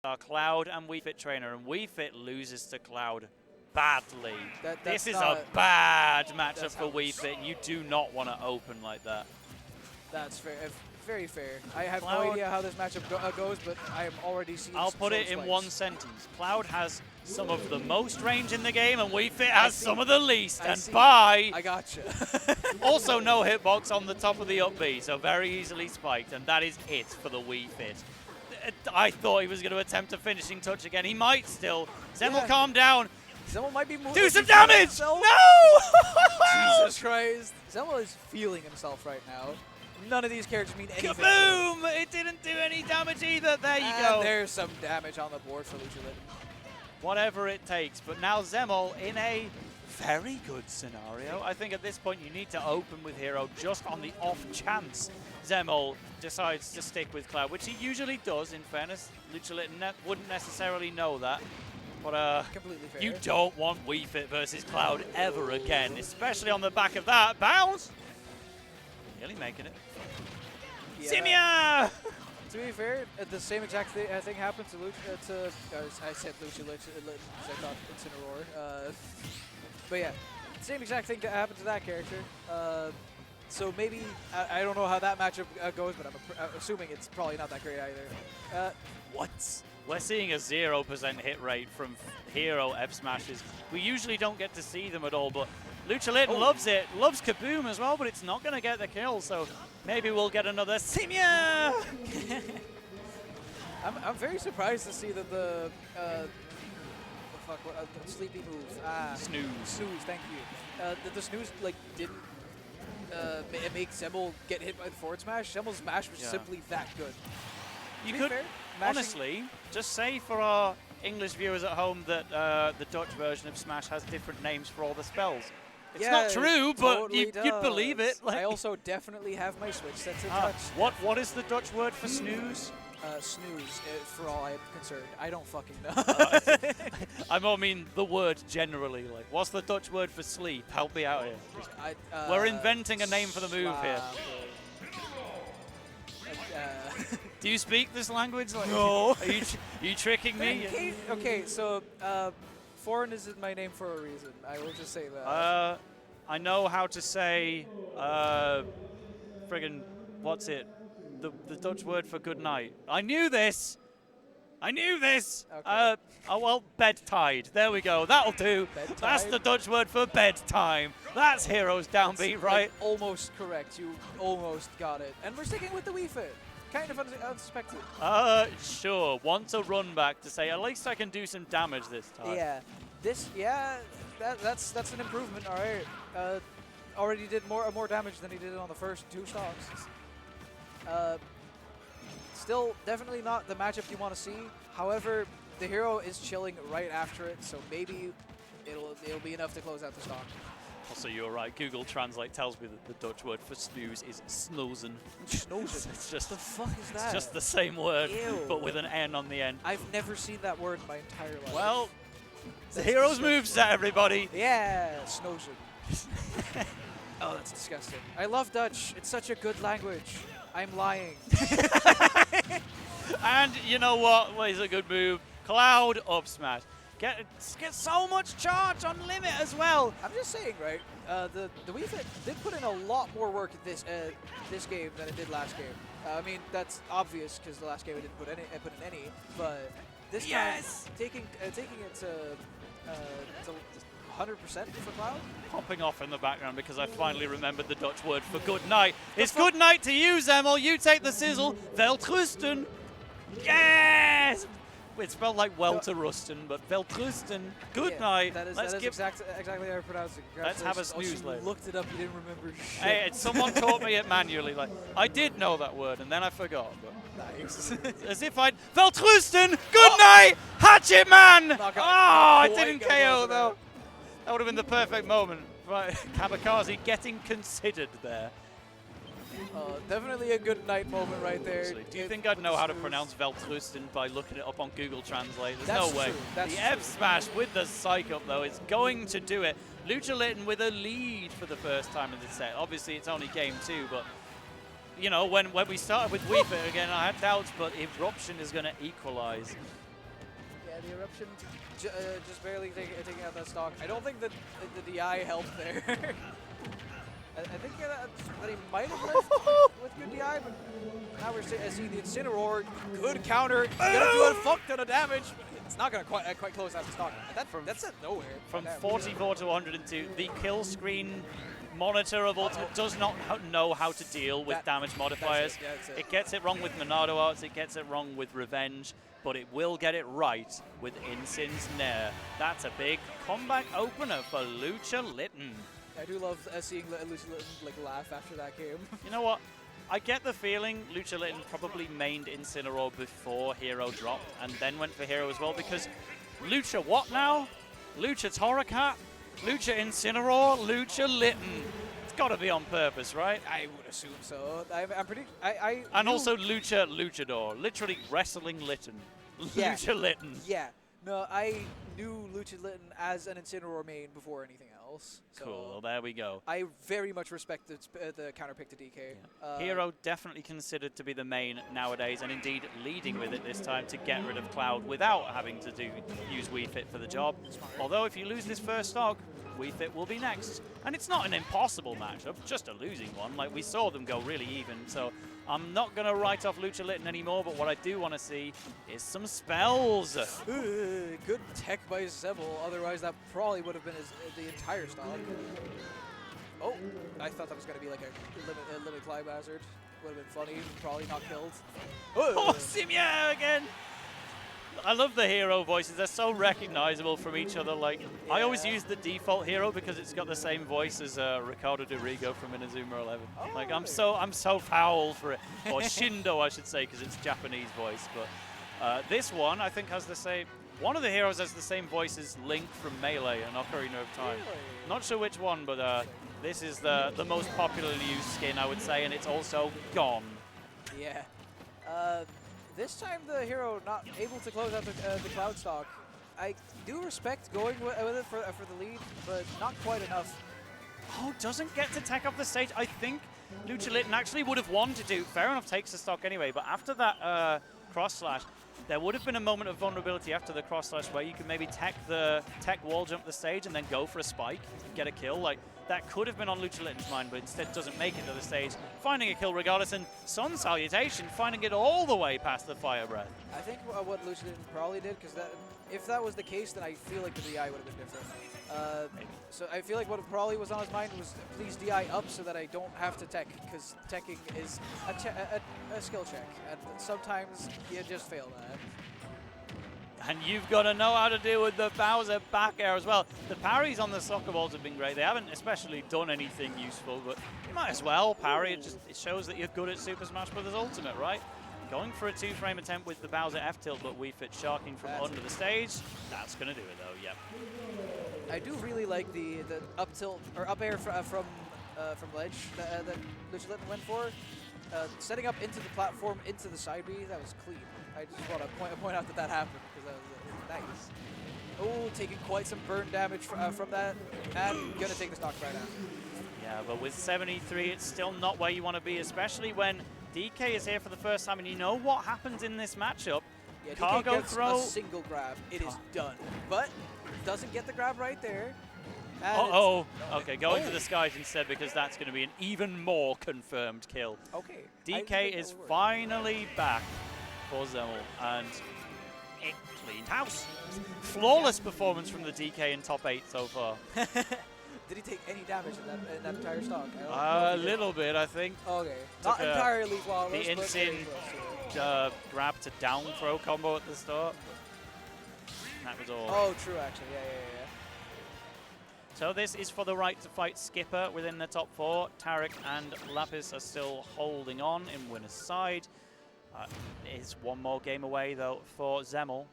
Cloud and Wii Fit trainer, and Wii Fit loses to Cloud badly. This is a bad matchup for Wii Fit. You do not want to open like that. That's fair. Very fair. I have no idea how this matchup goes, but I am already seeing. I'll put it in one sentence. Cloud has some of the most range in the game, and Wii Fit has some of the least. I gotcha. Also, no hitbox on the top of the up B, so very easily spiked, and that is it for the Wii Fit. I thought he was going to attempt a finishing touch again. He might still. Zemmol, calm down. Zemmol might be moving. Do some damage! No! Jesus Christ. Zemmol is feeling himself right now. None of these characters mean anything. Kaboom! It didn't do any damage either. There you go. There's some damage on the board for Luchalitten. Whatever it takes. But now Zemmol in a very good scenario. I think at this point you need to open with Hero just on the off chance Zemmol decides to stick with Cloud, which he usually does, in fairness. Luchalitten wouldn't necessarily know that. But completely fair. You don't want Wii Fit versus Cloud ever again, especially on the back of that. Bounce! Nearly making it. Simia! To be fair, the same exact thing happened to I said Luchalitten, I thought Incineroar. But yeah, same exact thing happened to that character. So maybe, I don't know how that matchup goes, but I'm assuming it's probably not that great either. What? We're seeing a 0% hit rate from Hero F smashes. We usually don't get to see them at all, but Luchalitten loves it, loves Kaboom as well, but it's not going to get the kill, so maybe we'll get another Simia! I'm very surprised to see that the sleepy move. Snooze. Snooze, thank you. That the snooze like didn't make Zemmol get hit by the forward smash. Zemmol's smash was simply that good. You could, honestly, just say for our English viewers at home that the Dutch version of Smash has different names for all the spells. It's not true, but you'd believe it. Like, I also definitely have my Switch set to touch. What is the Dutch word for snooze? Snooze, for all I'm concerned. I don't fucking know. I more mean the word generally. Like, what's the Dutch word for sleep? Help me out here. We're inventing a name for the move here. Do you speak this language? Like, no. Are you tricking me? Okay, so foreign is my name for a reason. I will just say that. I know how to say, friggin', what's it? The Dutch word for good night. I knew this. I knew this. Okay. Oh, well, bedtide. There we go. That'll do. Bedtide? That's the Dutch word for bedtime. That's Hero's downbeat, right? Like, almost correct. You almost got it. And we're sticking with the Wii Fit. Kind of unexpected. Sure. Want a run back to say, at least I can do some damage this time. Yeah. That's an improvement. All right. Already did more damage than he did on the first 2 stocks. Still, definitely not the matchup you want to see. However, the Hero is chilling right after it, so maybe it'll be enough to close out the stock. Also, you're right. Google Translate tells me that the Dutch word for snooze is snozen. Snozen? It's just the fuck is that? It's just the same word, Ew. but with an N on the end. I've never seen that word in my entire life. Well, the Hero's moveset, everybody. Yeah, snozen. Oh, that's disgusting. I love Dutch. It's such a good language. I'm lying. And you know what? Well, it's a good move. Cloud up smash. Get so much charge on limit as well. I'm just saying, right? The Wii Fit did put in a lot more work this game than it did last game. I mean, that's obvious because the last game it didn't put in any. But this time, taking it to 100% for Cloud. Popping off in the background because I finally remembered the Dutch word for good night. It's good night to you, Zemmol. You take the sizzle. Weltrusten. Yes! It's spelled like Welterusten, but Weltrusten. Good night. That is exactly how I pronounce it. Let's have a snooze later. You looked it up, you didn't remember shit. Hey, someone taught me it manually. Like, I did know that word, and then I forgot. But nice. As if I'd... Weltrusten! Good night! Hatchet man! Oh, it didn't KO, though. That would have been the perfect moment. Right, Kamikaze getting considered there. Definitely a good night moment right there. Do you think I'd know how to pronounce Weltrusten by looking it up on Google Translate? There's no way. The F smash with the psych up, though, is going to do it. Luchalitten with a lead for the first time in the set. Obviously, it's only game 2, but you know, when we started with Wii Fit again, I had doubts, but Eruption is going to equalize. Yeah, the eruption just barely taking out that stock. I don't think that the DI helped there. I think that he might have lived with good DI, but now we're seeing the Incineroar. Good counter. Gonna do a fuck ton of damage. It's not gonna quite close out the stock. That's at nowhere. From 44 to 102, the kill screen monitor of Ultimate does not know how to deal with damage modifiers. It gets it wrong with Monado Arts, it gets it wrong with Revenge, but it will get it right with Incin's Nair. That's a big comeback opener for Luchalitten. I do love seeing Luchalitten laugh after that game. You know what? I get the feeling Luchalitten probably mained Incineroar before Hero dropped and then went for Hero as well, because Lucha what now? Lucha Torracat? Lucha Incineroar? Luchalitten. It's got to be on purpose, right? I would assume so. I'm pretty... And also Lucha Luchador. Literally wrestling Litten. Yeah. Luchalitten. Yeah. No, I knew Luchalitten as an Incineroar main before anything else. So Cool, well, there we go. I very much respect the counter pick to DK. Yeah. Hero definitely considered to be the main nowadays, and indeed leading with it this time to get rid of Cloud without having to use Wii Fit for the job. Although if you lose this first stock, Wii Fit will be next. And it's not an impossible matchup, just a losing one. Like, we saw them go really even, so I'm not going to write off Luchalitten anymore, but what I do want to see is some spells. Good tech by Zemmol, otherwise that probably would have been the entire stock. Oh, I thought that was going to be like a limit climb hazard. Would have been funny, probably not killed. Oh, Simia again! I love the hero voices. They're so recognizable from each other. Like, yeah. I always use the default hero because it's got the same voice as Ricardo Dorigo from Inazuma 11. Oh, like, I'm so foul for it, or Shindo, I should say, because it's Japanese voice. But this one, I think, has the same. One of the heroes has the same voice as Link from Melee and Ocarina of Time. Really? Not sure which one, but this is the most popularly used skin, I would say, and it's also gone. Yeah. This time the hero not able to close out the Cloud stock. I do respect going with it for the lead, but not quite enough. Oh, doesn't get to tech off the stage. I think Luchalitten actually would have wanted to. Fair enough, takes the stock anyway, but after that cross slash, there would have been a moment of vulnerability after the cross slash where you could maybe tech wall jump the stage and then go for a spike and get a kill. Like, that could have been on Luchalitten's mind, but instead doesn't make it to the stage, finding a kill regardless, and Sun Salutation finding it all the way past the Fire Breath. I think what Luchalitten probably did, because if that was the case, then I feel like the DI would have been different. So I feel like what probably was on his mind was, please DI up so that I don't have to tech, because teching is a skill check, and sometimes you just fail that. And you've got to know how to deal with the Bowser back air as well. The parries on the soccer balls have been great. They haven't especially done anything useful, but you might as well parry. It shows that you're good at Super Smash Bros. Ultimate, right? Going for a 2-frame attempt with the Bowser F-tilt, but Wii Fit sharking from under the stage. That's going to do it, though, yep. I do really like the up tilt, or up air from ledge that Luchalitten went for. Setting up into the platform, into the side B, that was clean. I just want to point out that happened, because that was nice. Oh, taking quite some burn damage from that, and going to take the stock right out. Yeah, but with 73, it's still not where you want to be, especially when DK is here for the first time, and you know what happens in this matchup. Yeah, Cargo DK gets throw. a single grab. It is done. But doesn't get the grab right there. Uh-oh. Okay, go into the skies instead, because that's going to be an even more confirmed kill. Okay. DK is finally back for Zemmol, and it cleaned house. Flawless performance from the DK in top 8 so far. Did he take any damage in that entire stock? A little bit, I think. Okay. Not entirely flawless, the Incin grab to down throw combo at the start. That was all. Oh, true, actually. Yeah. So this is for the right to fight Skipper within the top 4. Tarek and Lapis are still holding on in winner's side. It is one more game away, though, for Zemmol,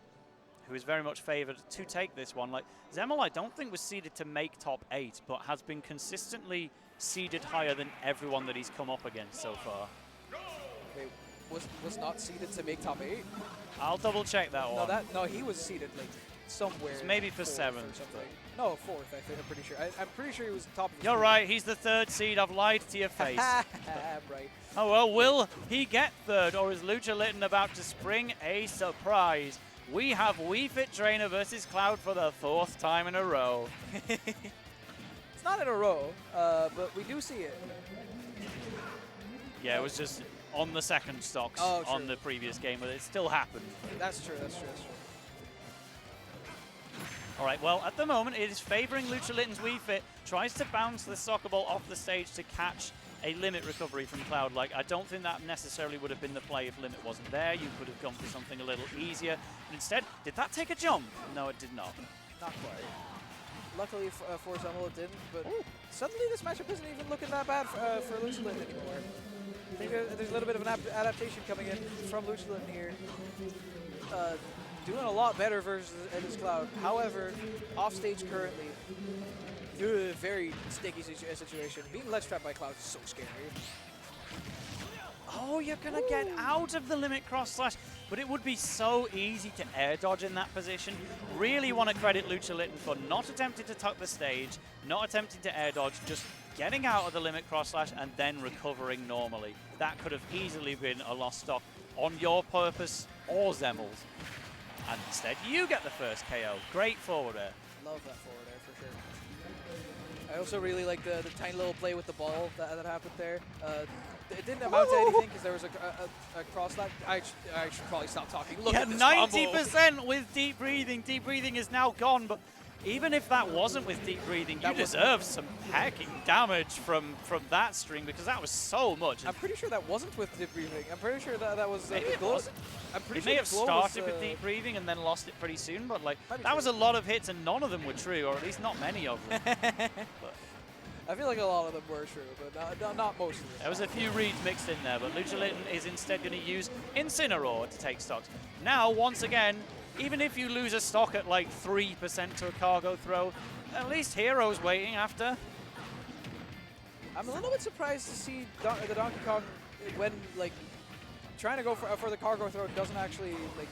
who is very much favoured to take this one. Like, Zemmol, I don't think was seeded to make top 8, but has been consistently seeded higher than everyone that he's come up against so far. Wait, was not seeded to make top 8? I'll double check that one. No, he was seeded like somewhere. It's maybe for 7th. No, 4th, I think. I'm pretty sure. I'm pretty sure he was top. You're right. He's the 3rd seed. I've lied to your face. I'm right. Oh, well, will he get 3rd, or is Luchalitten about to spring a surprise? We have Wii Fit Trainer versus Cloud for the 4th time in a row. It's not in a row, but we do see it. Yeah, it was just on the second stocks on the previous game, but it still happened. That's true, that's true, that's true. All right, well, at the moment, it is favoring Luchalitten's Wii Fit. Tries to bounce the soccer ball off the stage to catch a limit recovery from Cloud. Like, I don't think that necessarily would have been the play if limit wasn't there. You could have gone for something a little easier. But instead, did that take a jump? No, it did not. Not quite. Luckily for Zemmol, it didn't, but suddenly this matchup isn't even looking that bad for Luchalitten anymore. I think there's a little bit of an adaptation coming in from Luchalitten here. Doing a lot better versus this Cloud. However, offstage currently, very sticky situation. Being ledge trapped by Cloud is so scary. Oh, you're going to get out of the limit cross slash, but it would be so easy to air dodge in that position. Really want to credit Luchalitten for not attempting to tuck the stage, not attempting to air dodge, just getting out of the limit cross slash and then recovering normally. That could have easily been a lost stock on your purpose or Zemmol's. And instead, you get the first KO. Great forward air. Love that forward air for sure. I also really like the tiny little play with the ball that happened there. It didn't amount to anything because there was a cross that I should probably stop talking. Look at this 90% with deep breathing. Deep breathing is now gone, but even if that wasn't with deep breathing, you deserve some hacking damage from that string because that was so much. I'm pretty sure that wasn't with deep breathing. I'm pretty sure that was. Maybe it was. I'm pretty it sure may have started with deep breathing and then lost it pretty soon, but like that was a lot of hits and none of them were true, or at least not many of them. But I feel like a lot of them were true, but not most of them. There was a few reads mixed in there, but Luchalitten is instead going to use Incineroar to take stocks. Now, once again, even if you lose a stock at like 3% to a cargo throw, at least Hero's waiting after. I'm a little bit surprised to see the Donkey Kong when like trying to go for the cargo throw doesn't actually like.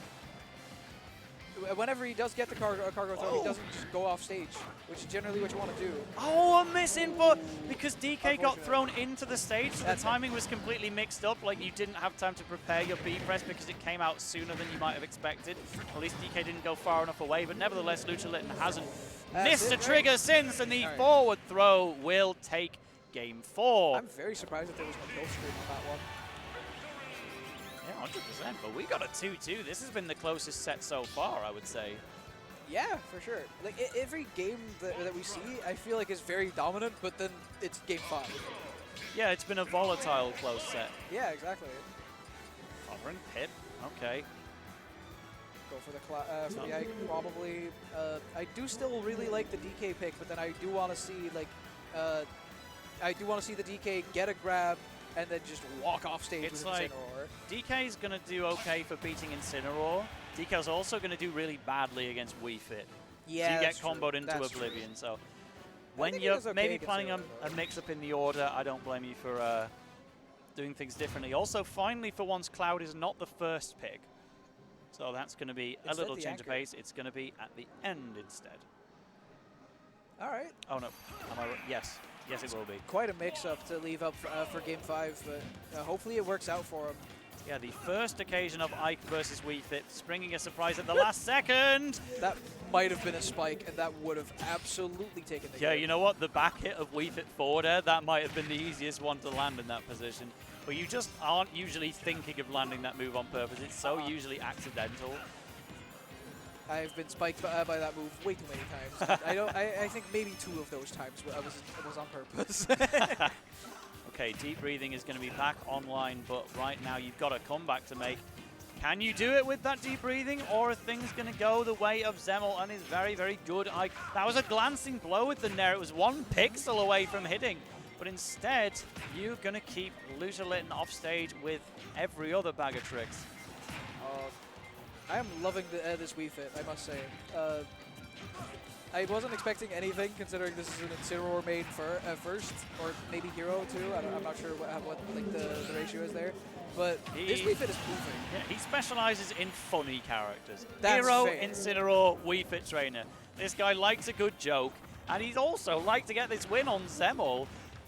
Whenever he does get the cargo throw, he doesn't just go off stage, which is generally what you want to do. Oh, a miss input because DK got thrown into the stage, so the timing was completely mixed up. Like you didn't have time to prepare your B press because it came out sooner than you might have expected. At least DK didn't go far enough away, but nevertheless, Luchalitten hasn't missed a trigger since, and the forward throw will take game 4. I'm very surprised that there was no kill stream on that one. Yeah, 100%, but we got a 2-2. This has been the closest set so far, I would say. Yeah, for sure. Like every game that we see, I feel like is very dominant, but then it's game 5. Yeah, it's been a volatile close set. Yeah, exactly. Covering pit, okay. Go for the Ike, probably. I do still really like the DK pick, but then I do want to see like, the DK get a grab and then just walk off stage with like Incineroar. DK is going to do okay for beating Incineroar. DK's also going to do really badly against Wii Fit. Yeah, so you get comboed into Oblivion. True. So when you're maybe planning a mix-up in the order, I don't blame you for doing things differently. Also, finally, for once, Cloud is not the first pick. So that's going to be a little change of pace. It's going to be at the end instead. All right. Oh, no. Am I right? Yes. Yes, it will be. Quite a mix-up to leave up for Game 5, but hopefully it works out for him. Yeah, the first occasion of Ike versus Wii Fit, springing a surprise at the last second. That might have been a spike, and that would have absolutely taken the game. You know what? The back hit of Wii Fit forward air, that might have been the easiest one to land in that position. But you just aren't usually thinking of landing that move on purpose. It's so usually accidental. I've been spiked by that move way too many times. I think maybe 2 of those times was on purpose. Okay, deep breathing is going to be back online, but right now you've got a comeback to make. Can you do it with that deep breathing, or are things going to go the way of Zemmol and his very, very good Ike? That was a glancing blow with the Nair. It was 1 pixel away from hitting, but instead you're going to keep Luchalitten off stage with every other bag of tricks. I am loving this Wii Fit, I must say. I wasn't expecting anything, considering this is an Incineroar made first, or maybe Hero too. I'm not sure what like the ratio is there. But this Wii Fit is moving. Yeah, he specializes in funny characters. That's Hero, fair. Incineroar, Wii Fit trainer. This guy likes a good joke, and he'd also like to get this win on Zemmol.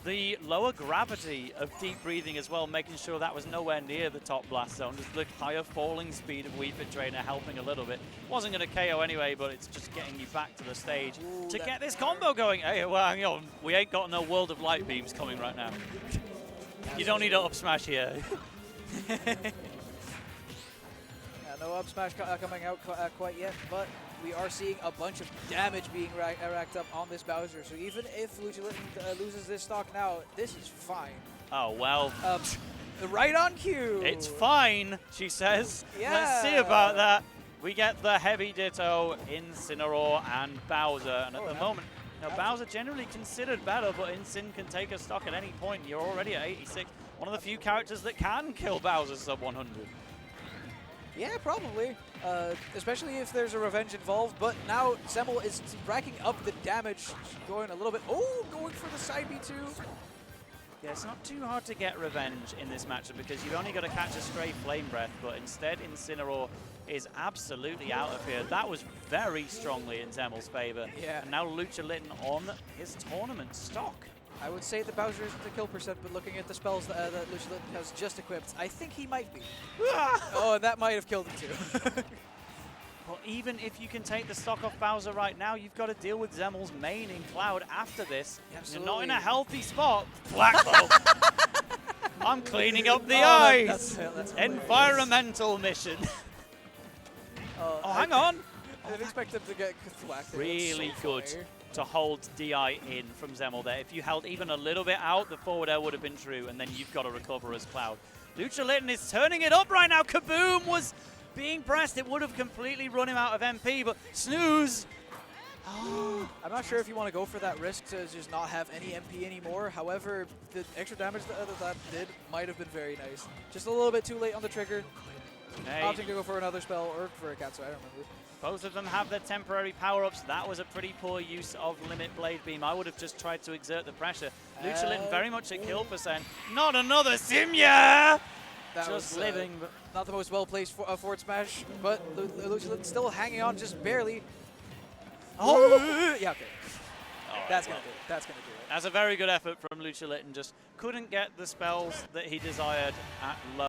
the lower gravity of deep breathing as well, making sure that was nowhere near the top blast zone. Just the higher falling speed of Wii Fit Trainer helping a little bit. Wasn't going to KO anyway, but it's just getting you back to the stage to get this combo going. Hey, well, hang on. We ain't got no World of Light beams coming right now. You don't need to up smash here. No up smash coming out quite yet, but we are seeing a bunch of damage being racked up on this Bowser. So even if Luchalitten loses this stock now, this is fine. Oh, well. Right on cue. It's fine, she says. Yeah. Let's see about that. We get the heavy ditto Incineroar and Bowser. And at the moment, Bowser generally considered better, but Incin can take a stock at any point. You're already at 86. One of the few characters that can kill Bowser sub 100. Yeah, probably. Especially if there's a revenge involved. But now Zemmol is racking up the damage, going a little bit. Oh, going for the side B2. Yeah, it's not too hard to get revenge in this matchup because you've only got to catch a stray Flame Breath, but instead Incineroar is absolutely out of here. That was very strongly in Zemmol's favor. Yeah. And now Luchalitten on his tournament stock. I would say the Bowser isn't the kill percent, but looking at the spells that Luchalitten has just equipped, I think he might be. Oh, and that might have killed him too. Well, even if you can take the stock off Bowser right now, you've got to deal with Zemmol's main in Cloud after this. Absolutely. You're not in a healthy spot. Blackbow. I'm cleaning up the ice. That's Environmental mission. Oh, hang on. I didn't expect him to get whacked. Really good to hold DI in from Zemmol there. If you held even a little bit out, the forward air would have been true, and then you've got to recover as Cloud. Luchalitten is turning it up right now. Kaboom was being pressed. It would have completely run him out of MP, but snooze. Oh. I'm not sure if you want to go for that risk to just not have any MP anymore. However, the extra damage that did might have been very nice. Just a little bit too late on the trigger. Hey. Opting to go for another spell or for a Katsu, I don't remember. Both of them have their temporary power-ups. That was a pretty poor use of Limit Blade Beam. I would have just tried to exert the pressure. Luchalitten very much at kill percent. Not another Simya! That just was, living. But not the most well-placed forward smash, but Luchalitten still hanging on just barely. Oh! Yeah, okay. That's going to do it. That's going to do it. That's a very good effort from Luchalitten. Just couldn't get the spells that he desired at low.